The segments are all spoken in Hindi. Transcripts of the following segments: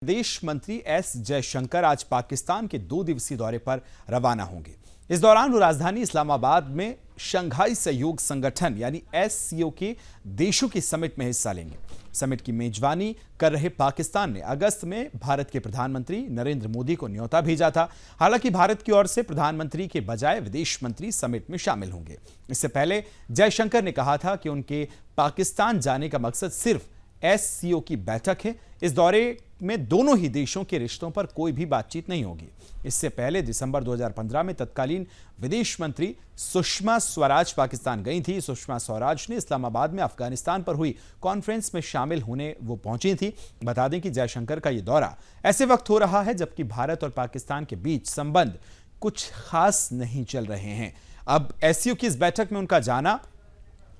विदेश मंत्री एस जयशंकर आज पाकिस्तान के 2 दिवसीय दौरे पर रवाना होंगे। इस दौरान वो राजधानी इस्लामाबाद में शंघाई सहयोग संगठन यानी एससीओ के देशों की समिट में हिस्सा लेंगे। समिट की मेजबानी कर रहे पाकिस्तान ने अगस्त में भारत के प्रधानमंत्री नरेंद्र मोदी को न्योता भेजा था। हालांकि भारत की ओर से प्रधानमंत्री के बजाय विदेश मंत्री समिट में शामिल होंगे। इससे पहले जयशंकर ने कहा था कि उनके पाकिस्तान जाने का मकसद सिर्फ एससीओ की बैठक है। इस दौरे में दोनों ही देशों के रिश्तों पर कोई भी बातचीत नहीं होगी। इससे पहले दिसंबर 2015 में तत्कालीन विदेश मंत्री सुषमा स्वराज पाकिस्तान गई थी। सुषमा स्वराज ने इस्लामाबाद में अफगानिस्तान पर हुई कॉन्फ्रेंस में शामिल होने वो पहुंची थी। बता दें कि जयशंकर का ये दौरा ऐसे वक्त हो रहा है जबकि भारत और पाकिस्तान के बीच संबंध कुछ खास नहीं चल रहे हैं। अब एससीओ की इस बैठक में उनका जाना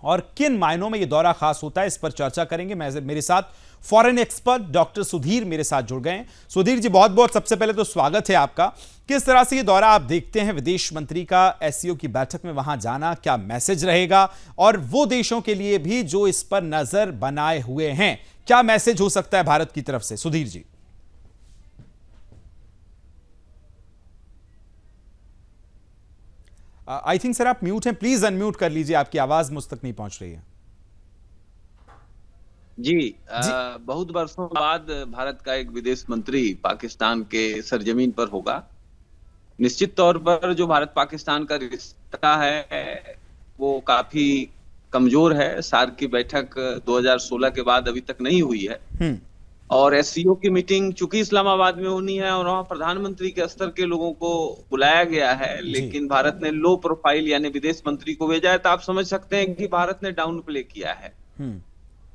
और किन मायनों में यह दौरा खास होता है, इस पर चर्चा करेंगे। मेरे साथ फॉरेन एक्सपर्ट डॉक्टर सुधीर मेरे साथ जुड़ गए हैं। सुधीर जी, बहुत बहुत सबसे पहले तो स्वागत है आपका। किस तरह से ये दौरा आप देखते हैं, विदेश मंत्री का एससीओ की बैठक में वहां जाना, क्या मैसेज रहेगा? और वो देशों के लिए भी जो इस पर नजर बनाए हुए हैं, क्या मैसेज हो सकता है भारत की तरफ से? Sudhir ji. I think sir आप म्यूट हैं, प्लीज अनम्यूट कर लीजिए, आपकी आवाज मुझ तक नहीं पहुंच रही है। जी, बहुत वर्षों बाद भारत का एक विदेश मंत्री पाकिस्तान के सरजमीन पर होगा। निश्चित तौर पर जो भारत पाकिस्तान का रिश्ता है वो काफी कमजोर है। सार्क की बैठक 2016 के बाद अभी तक नहीं हुई है और एससीओ की मीटिंग चूंकि इस्लामाबाद में होनी है और वहां प्रधानमंत्री के स्तर के लोगों को बुलाया गया है, लेकिन भारत ने लो प्रोफाइल यानी विदेश मंत्री को भेजा है। तो आप समझ सकते हैं कि भारत ने डाउन प्ले किया है।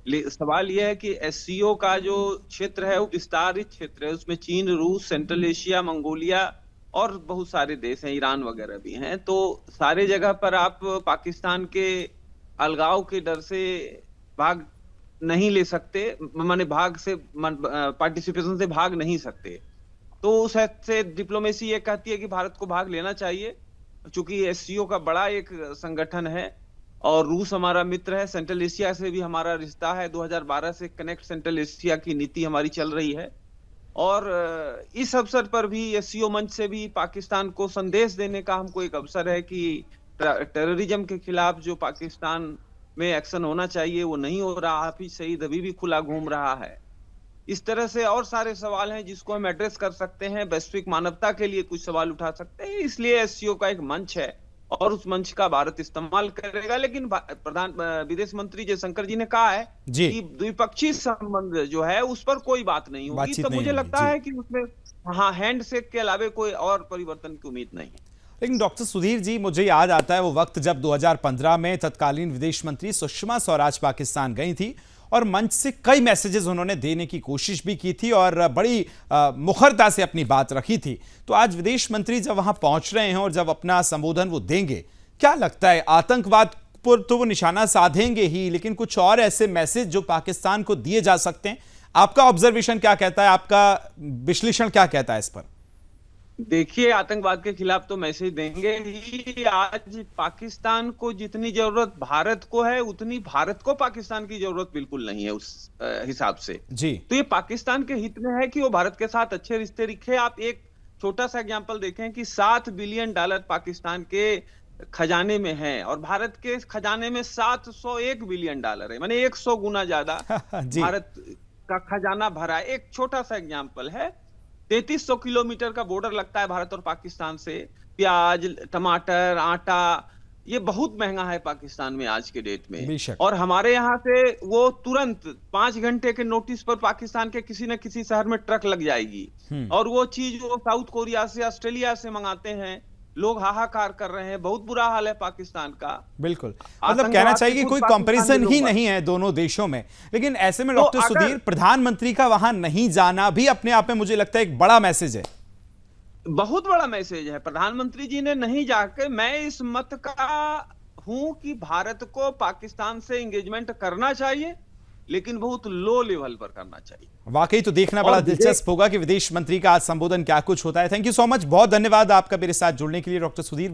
सवाल यह है कि एससीओ का जो क्षेत्र है वो विस्तारित क्षेत्र है। उसमें चीन, रूस, सेंट्रल एशिया, मंगोलिया और बहुत सारे देश हैं, ईरान वगैरह भी हैं। तो सारे जगह पर आप पाकिस्तान के अलगाव के डर से भाग नहीं ले सकते, माने भाग से पार्टिसिपेशन से भाग नहीं सकते। तो उस हद से डिप्लोमेसी ये कहती है कि भारत को भाग लेना चाहिए, चूंकि एससीओ का बड़ा एक संगठन है और रूस हमारा मित्र है। सेंट्रल एशिया से भी हमारा रिश्ता है। 2012 से कनेक्ट सेंट्रल एशिया की नीति हमारी चल रही है और इस अवसर पर भी एससीओ मंच से भी पाकिस्तान को संदेश देने का हमको एक अवसर है कि टेररिज्म के खिलाफ जो पाकिस्तान में एक्शन होना चाहिए वो नहीं हो रहा। हाफिज सईद अभी भी खुला घूम रहा है। इस तरह से और सारे सवाल हैं जिसको हम एड्रेस कर सकते हैं। वैश्विक मानवता के लिए कुछ सवाल उठा सकते हैं। इसलिए एससीओ का एक मंच है और उस मंच का भारत इस्तेमाल करेगा। लेकिन विदेश मंत्री जयशंकर जी ने कहा है कि द्विपक्षीय संबंध जो है उस पर कोई बात नहीं होगी। तो मुझे लगता है कि उसमें हैंडशेक के अलावा कोई और परिवर्तन की उम्मीद नहीं है। लेकिन डॉक्टर सुधीर जी, मुझे याद आता है वो वक्त जब 2015 में तत्कालीन विदेश मंत्री सुषमा स्वराज पाकिस्तान गई थी और मंच से कई मैसेजेस उन्होंने देने की कोशिश भी की थी और बड़ी मुखरता से अपनी बात रखी थी। तो आज विदेश मंत्री जब वहां पहुंच रहे हैं और जब अपना संबोधन वो देंगे, क्या लगता है आतंकवाद पर तो वो निशाना साधेंगे ही, लेकिन कुछ और ऐसे मैसेज जो पाकिस्तान को दिए जा सकते हैं? आपका ऑब्जर्वेशन क्या कहता है, आपका विश्लेषण क्या कहता है इस पर? देखिए, आतंकवाद के खिलाफ तो मैसेज देंगे ही। आज पाकिस्तान को जितनी जरूरत भारत को है उतनी भारत को पाकिस्तान की जरूरत बिल्कुल नहीं है उस हिसाब से जी। तो ये पाकिस्तान के हित में है कि वो भारत के साथ अच्छे रिश्ते रखे। आप एक छोटा सा एग्जांपल देखें कि $7 बिलियन पाकिस्तान के खजाने में है और भारत के खजाने में $701 बिलियन है, माने 100 गुना ज्यादा भारत का खजाना भरा। एक छोटा सा एग्जाम्पल है। 3300 किलोमीटर का बॉर्डर लगता है भारत और पाकिस्तान से। प्याज, टमाटर, आटा ये बहुत महंगा है पाकिस्तान में आज के डेट में। और हमारे यहाँ से वो तुरंत 5 घंटे के नोटिस पर पाकिस्तान के किसी न किसी शहर में ट्रक लग जाएगी और वो चीज वो साउथ कोरिया से, ऑस्ट्रेलिया से मंगाते हैं। लोग हाहाकार कर रहे हैं। बहुत बुरा हाल है पाकिस्तान का। बिल्कुल, मतलब कहना चाहिए कि कोई कंपैरिजन ही नहीं है दोनों देशों में। लेकिन ऐसे में डॉक्टर सुधीर, प्रधानमंत्री का वहां नहीं जाना भी अपने आप में मुझे लगता है एक बड़ा मैसेज है। बहुत बड़ा मैसेज है। प्रधानमंत्री जी ने नहीं जाकर, मैं इस मत का हूं कि भारत को पाकिस्तान से एंगेजमेंट करना चाहिए, लेकिन बहुत लो लेवल पर करना चाहिए। वाकई तो देखना बड़ा दिलचस्प होगा कि विदेश मंत्री का आज संबोधन क्या कुछ होता है। थैंक यू सो मच, बहुत धन्यवाद आपका मेरे साथ जुड़ने के लिए डॉक्टर सुधीर।